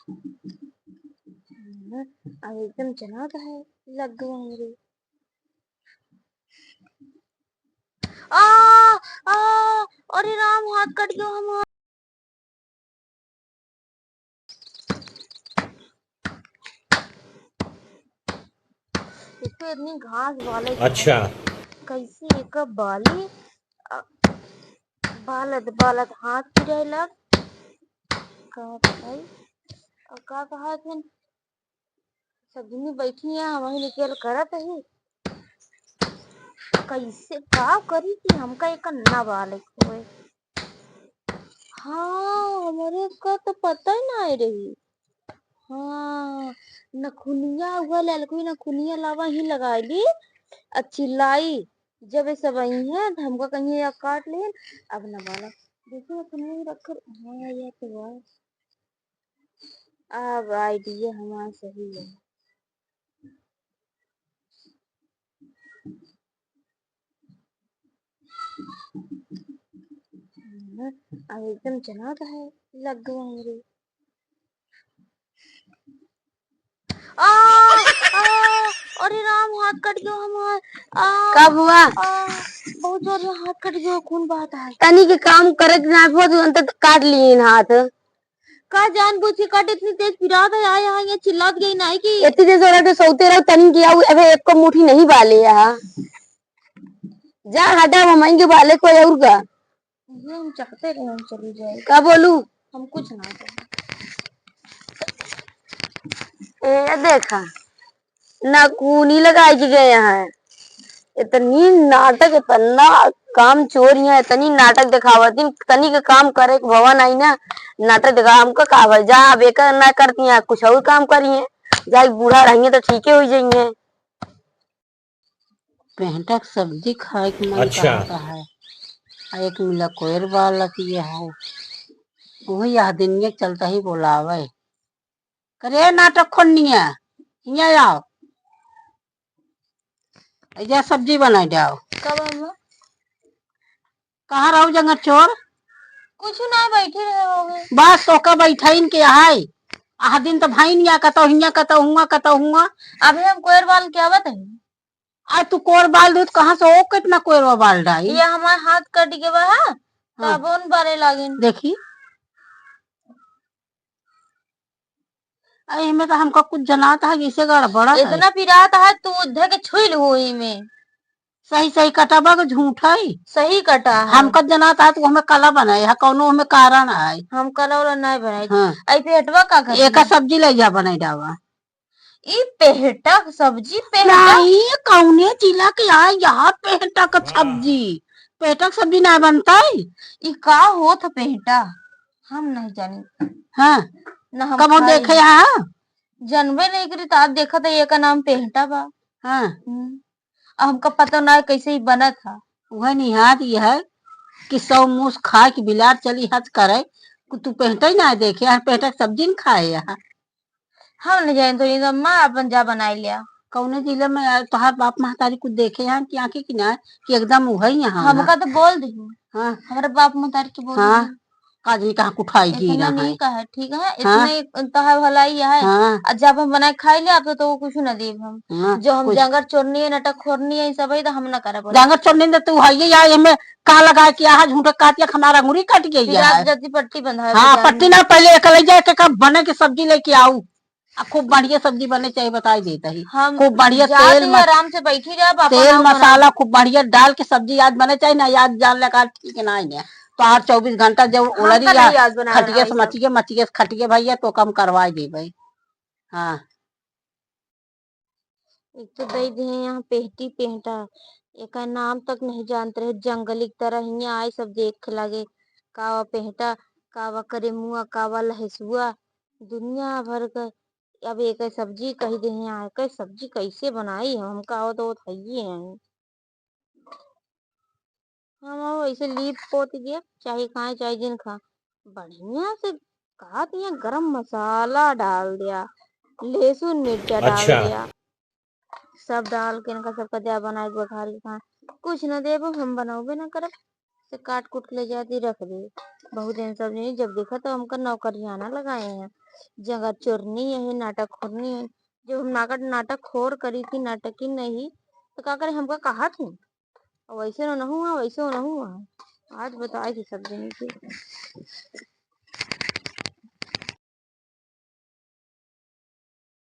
अब एकदम चना का है लग गया मेरे। आ आ अरे राम हाथ कट गया हमारा। इसको इतनी घास वाले अच्छा कैसे एक बाली बालत बालत हाथ गिरे लग का भाई और का कहा थे सब्जी बैठी है वही निकल करत है कैसे का करी कि हमका एक अन्ना वाले हुए। हाँ हमारे का तो पता ही ना रही। हाँ नखुनिया हुआ ललकुई नखुनिया लावा ही लगाई चिल्लाई जब ये सब आई है तो हमको कहीं या काट ले अब न वाला देखो नखुनिया रख। हाँ ये तो है अब आइडिया हमारा सही है। अब एकदम चना का है लग गया मेरे। आ, आ, अरे राम हाथ कट गया हमारा। कब हुआ? बहुत जोर से हाथ कट गया खून बहता है। तनी के काम करे ना तो काट लिए हाथ का जानबूझ के काट इतनी तेज फिरात है आया यहाँ चिल्लात गई नहीं की इतनी देर हो तो सोते रहो तनी किया अबे एक को मुट्ठी नहीं बाले यहाँ जा हटा मम्मी बाले को और का ये हम चाहते रहे हम चली जाए। का बोलू हम कुछ ना करें। ये देखा ना कूनी लगाई के गए हैं इतनी नाटक इतना काम चोरियां इतनी नाटक दिखावती तनी के काम करे भवन आई ना नाटक दिखा हमको का भाई जा बेकर ना करती हैं कुछ और काम करिए जा बूढ़ा रहेंगे तो ठीक हो जाएंगे। पेंटा सब्जी खाए के मन अच्छा करता है एक मिला कोयर बाल लती है वही यह दिन ये चलता ही बोलावे करे नाटक खोनिया यहाँ आओ ऐजा सब्जी बना जाओ। कब हम कहाँ रहो जंगल चोर कुछ ना बैठे रहे होगे बस सोका बैठा इनके यहाँ आह दिन तो भाई नहीं कतो हुआ अभी हम कोयर बाल क्या बताए आज तू कोर बाल दूध कहाँ से ओ कितना कोरवा बाल डाई ये हमारे हाथ कट के बा है तब उन बारे लागिन देखी में तो हमको कुछ जनाता है जैसे गड़बड़ा इतना पिराता है तू उधर के छुईल हुई में सही सही कटाबा के झूठा ही सही कटा है हमको जनाता है तो हमें कला बनाए है कौनो हमें कारण है हम कला वाला नहीं बनाई हाँ। आई पेटवा का कर एक सब्जी ले जा बनाई डावा ई पेहटा सब्जी पेहटा नहीं कौने जिला के यहाँ पेहटा का सब्जी पेहटा का सब्जी नहीं बनता है ई का होत पेहटा हम नहीं जानी। हाँ ना हम कब देखे यहाँ जानबे नहीं करी तो आप देखा था ये का नाम पेहटा बा। हाँ हमका पता ना है कैसे ही बना था वह निहार ये है कि सौ मूस खा के बिलार चली हज करे तू पेहटा ही ना देखे यहाँ पेहटा सब्जी न खाए यहाँ हम नहीं जाने तो ये तो माँ अपन जा बनाई लिया कौने जिले में तुहार बाप महतारी कुछ देखे यहाँ की आंखें की ना कि एकदम वही यहाँ हमका तो बोल दी हाँ हमारे बाप महतारी के बोल हाँ काजी कहाँ कुठाई गी इतना रहा नहीं का है ठीक है हाँ? इतने तहा भलाई है हाँ? जब हम बनाए खाई ले आप तो वो कुछ न दी हम हाँ? जो हम जंगल चोरनी है नटक खोरनी है सब है तो हम न करे जंगल चोरनी तो तू है या हमें कहा लगा कि यहाँ झूठा काटिया हमारा अंगुरी कट गई है जल्दी पट्टी बंधा हाँ पट्टी ना पहले एक ले जाके कब बने के सब्जी लेके आऊ खूब बढ़िया सब्जी बने चाहिए बताई देता ही हम खूब बढ़िया तेल आराम से बैठी रहा तेल मसाला खूब बढ़िया डाल के सब्जी याद बने चाहिए ना याद जान लगा ठीक है ना तो हर 24 घंटा जब उलरी या खटिया से मचिए खटिए भैया तो कम करवा दे भाई। हाँ एक तो दे दे यहाँ पेहटी पेहटा एक नाम तक नहीं जानते रहे जंगली की तरह यहाँ आए सब देख लगे कावा पेहटा कावा करे मुआ कावा लहसुआ दुनिया भर का अब एक सब्जी कही दे यहाँ एक सब्जी कैसे बनाई हम का तो थई है हम ऐसे लीप पोत गया चाहे खाए चाहे जिन खा बढ़िया से कहा दिया गरम मसाला डाल दिया लहसुन मिर्चा डाल दिया सब डाल के इनका सबका दिया बना के बघार के खा कुछ न दे हम बनाओगे ना करब से काट कुट ले जाती रख दे बहुत दिन सब नहीं जब देखा तो हमका नौकरियाना लगाए हैं जगह चोरनी है नाटक खोरनी है। जब हम नाटक खोर करी थी नाटक ही नहीं तो का करे हमका कहा थी। वैसे न हुआ वैसे न हुआ। आज बताए थे सब दिन की।